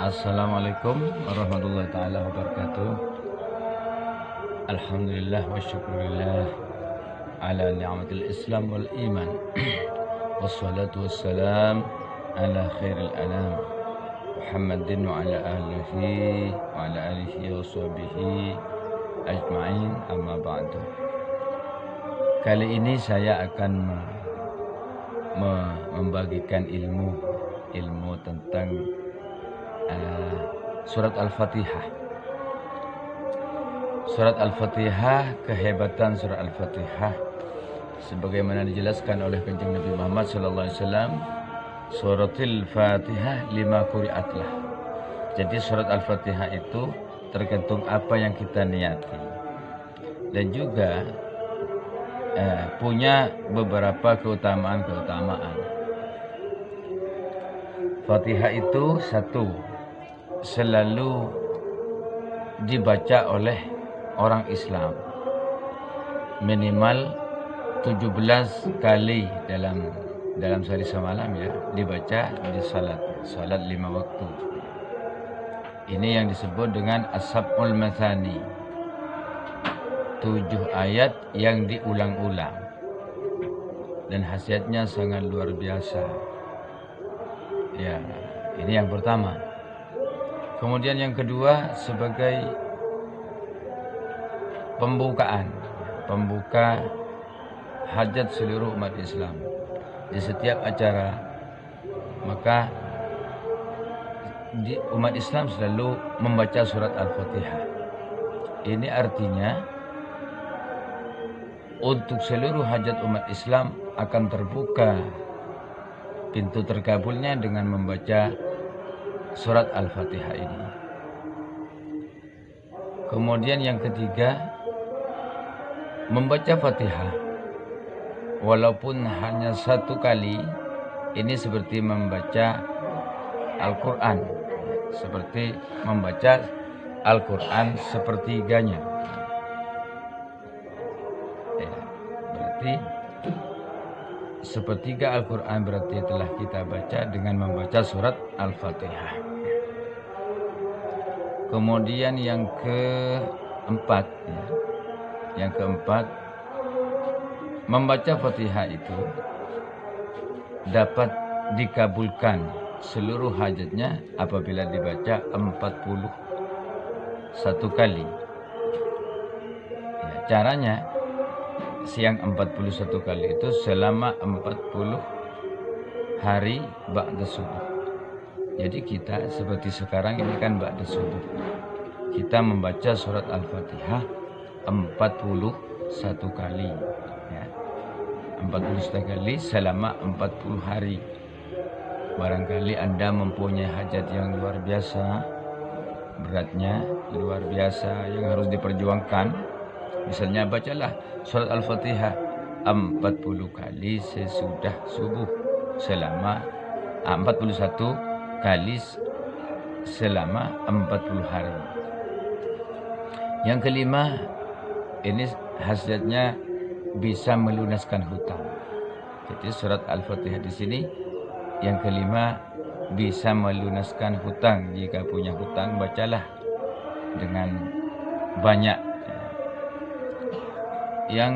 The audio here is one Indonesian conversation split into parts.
Assalamualaikum warahmatullahi taala wabarakatuh. Alhamdulillah wa syukurillah ala ni'matil Islam wal iman. Wassalatu wassalam ala khairil anam Muhammadin wa ala alihi wa sahbihi ajma'in, amma ba'du. Kali ini saya akan membagikan ilmu tentang surat Al-Fatihah. Surat Al-Fatihah, kehebatan surat Al-Fatihah sebagaimana dijelaskan oleh Kanjeng Nabi Muhammad sallallahu alaihi wasallam, suratul Fatihah lima quri'atlah. Jadi surat Al-Fatihah itu tergantung apa yang kita niati. Dan juga punya beberapa keutamaan. Fatihah itu selalu dibaca oleh orang Islam minimal 17 kali dalam sehari semalam, ya, dibaca di salat 5 waktu. Ini yang disebut dengan as-sab'ul mathani, 7 ayat yang diulang-ulang, dan khasiatnya sangat luar biasa. Ya, ini yang pertama. Kemudian yang kedua, sebagai pembuka hajat seluruh umat Islam di setiap acara, maka umat Islam selalu membaca surat Al-Fatihah. Ini artinya untuk seluruh hajat umat Islam akan terbuka pintu terkabulnya dengan membaca surat Al-Fatihah ini. Kemudian yang ketiga, membaca Fatihah walaupun hanya 1 kali, ini seperti membaca Al-Quran, seperti membaca Al-Quran sepertiganya. Ya, berarti sepertiga Al-Quran berarti telah kita baca dengan membaca surat Al-Fatihah. Kemudian yang keempat, membaca Fatihah itu dapat dikabulkan seluruh hajatnya apabila dibaca 41 kali. Ya, caranya, siang 41 kali itu selama 40 hari ba'da subuh. Jadi kita seperti sekarang ini kan ba'da subuh, kita membaca surat Al-Fatihah 41 kali, ya. 41 kali selama 40 hari. Barangkali Anda mempunyai hajat yang luar biasa, beratnya luar biasa, yang harus diperjuangkan. Misalnya bacalah surat Al-Fatihah 40 kali sesudah subuh selama 41 kali selama 40 hari. Yang kelima, ini khasiatnya bisa melunaskan hutang. Jadi surat Al-Fatihah di sini yang kelima bisa melunaskan hutang. Jika punya hutang, bacalah dengan banyak. Yang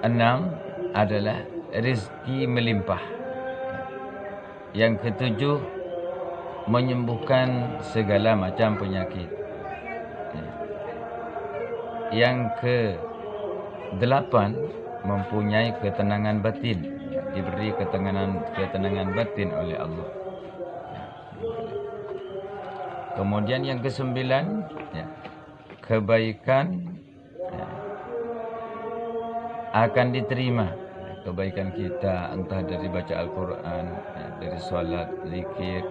keenam adalah rezeki melimpah. Yang ketujuh, menyembuhkan segala macam penyakit. Yang kedelapan, mempunyai ketenangan batin, diberi ketenangan batin oleh Allah. Kemudian yang kesembilan, kebaikan akan diterima. Kebaikan kita entah dari baca Al-Quran, dari sholat, zikir,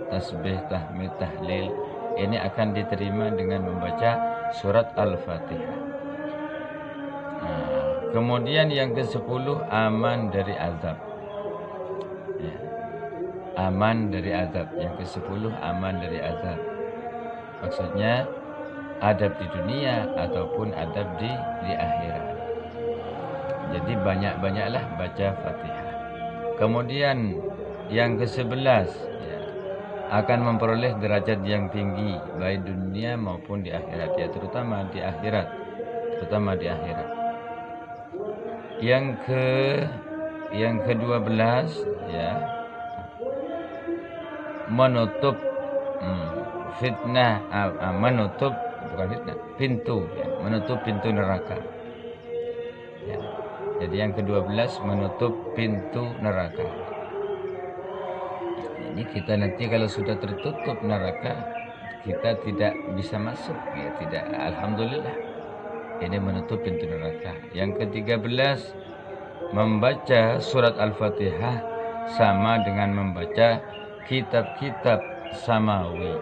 tasbih, tahmid, tahlil, ini akan diterima dengan membaca surat Al-Fatihah. Kemudian yang ke-10, aman dari azab. Aman dari azab. Yang ke-10, aman dari azab. Maksudnya adab di dunia ataupun adab di akhirat. Jadi banyak-banyaklah baca Fatihah. Kemudian yang ke-11, akan memperoleh derajat yang tinggi baik dunia maupun di akhirat, ya terutama di akhirat, yang ke-12 ya, menutup fitnah, menutup bukan fitnah, pintu ya, menutup pintu neraka ya. Jadi yang ke-12 menutup pintu neraka. Ini kita nanti kalau sudah tertutup neraka, kita tidak bisa masuk ya, tidak, alhamdulillah. Ini menutup pintu neraka. Yang ke-13 membaca surat Al-Fatihah sama dengan membaca kitab-kitab samawi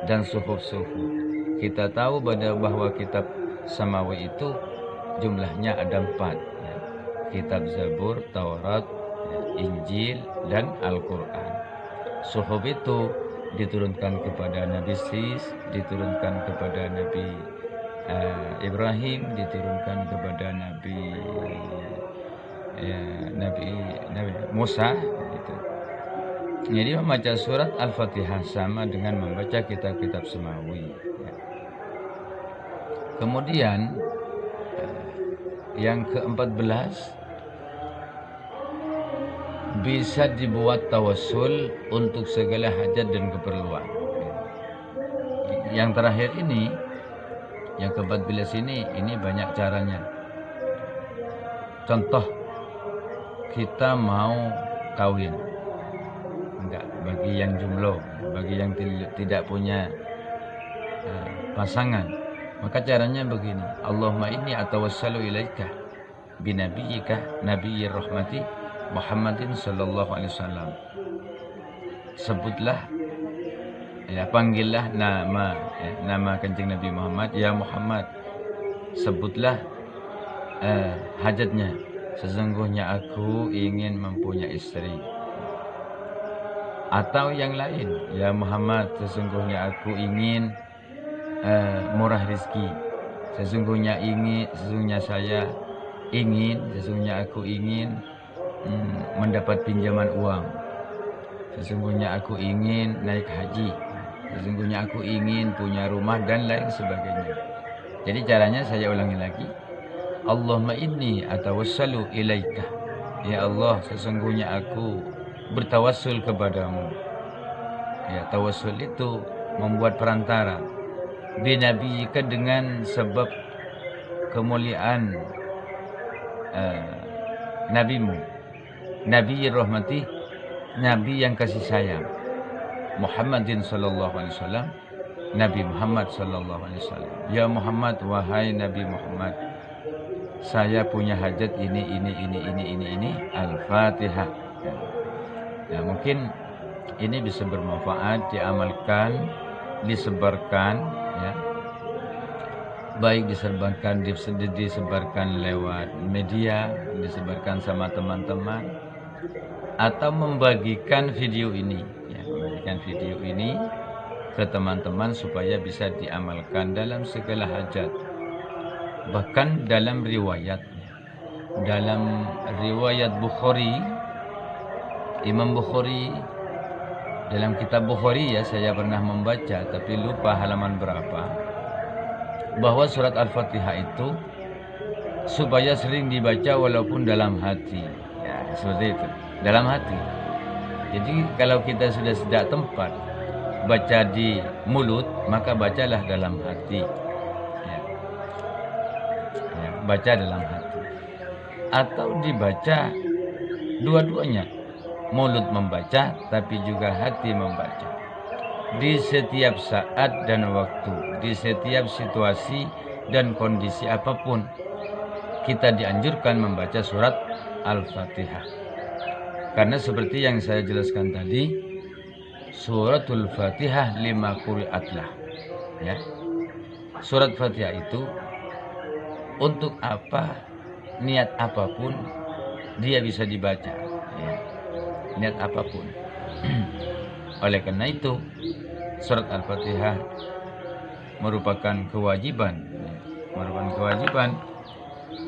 dan suhuf-suhuf. Kita tahu bahwa kitab samawi itu jumlahnya ada 4 ya. Kitab Zabur, Taurat, Injil, dan Al-Quran. Suhuf itu diturunkan kepada Nabi Sis, diturunkan kepada Nabi Ibrahim, diturunkan kepada Nabi Musa gitu. Jadi membaca surat Al-Fatihah sama dengan membaca kitab-kitab samawi ya. Kemudian yang ke-14 bisa dibuat tawassul untuk segala hajat dan keperluan. Yang terakhir ini, yang ke-14 ini banyak caranya. Contoh, kita mau kawin, enggak, bagi yang jomblo, bagi yang tidak punya pasangan, maka caranya begini: Allahumma inni atawassalu ilaika binabiyyika nabiyyir rahmati Muhammadin sallallahu alaihi wasallam. Sebutlah ya, panggillah nama Kanjeng Nabi Muhammad, ya Muhammad. Sebutlah hajatnya. Sesungguhnya aku ingin mempunyai istri. Atau yang lain, ya Muhammad, sesungguhnya aku ingin murah rezeki. Sesungguhnya aku ingin mendapat pinjaman uang. Sesungguhnya aku ingin naik haji. Sesungguhnya aku ingin punya rumah dan lain sebagainya. Jadi caranya saya ulangi lagi. Allahumma inni atawassalu ilaika. Ya Allah, sesungguhnya aku bertawassul kepadamu. Ya, tawassul itu membuat perantara. Binabiyyika, dengan sebab kemuliaan nabimu. Nabi rahmati, Nabi yang kasih sayang, Muhammadin sallallahu alaihi wasallam, Nabi Muhammad sallallahu alaihi wasallam. Ya Muhammad, wahai Nabi Muhammad, saya punya hajat ini. Al-Fatihah. Ya, mungkin ini bisa bermanfaat, diamalkan, disebarkan ya. Baik disebarkan lewat media, disebarkan sama teman-teman, atau membagikan video ini ya, ke teman-teman supaya bisa diamalkan dalam segala hajat. Bahkan dalam riwayat Bukhari, Imam Bukhari dalam kitab Bukhari ya, saya pernah membaca tapi lupa halaman berapa, bahwa surat Al-Fatihah itu supaya sering dibaca walaupun dalam hati ya, seperti itu, dalam hati. Jadi kalau kita sudah tidak tempat baca di mulut, maka bacalah dalam hati ya. Ya, baca dalam hati, atau dibaca dua-duanya, mulut membaca tapi juga hati membaca. Di setiap saat dan waktu, di setiap situasi dan kondisi apapun, kita dianjurkan membaca surat Al-Fatihah. Karena seperti yang saya jelaskan tadi, suratul Fatihah lima quri'atlah ya. Surat Fatihah itu untuk apa, niat apapun dia bisa dibaca ya. Niat apapun. Oleh karena itu, surat Al-Fatihah merupakan kewajiban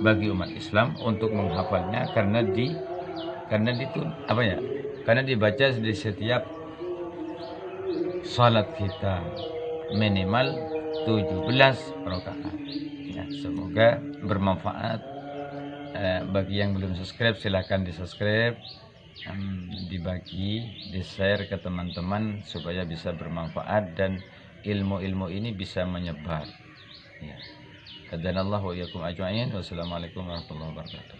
bagi umat Islam untuk menghafalnya, karena dibaca di setiap salat kita minimal 17 rakaat. Ya, semoga bermanfaat. Bagi yang belum subscribe silahkan di subscribe, dibagi, di share ke teman-teman supaya bisa bermanfaat dan ilmu-ilmu ini bisa menyebar. Ya. Hadanallahu wa iyyakum ajma'in. Wassalamualaikum warahmatullahi wabarakatuh.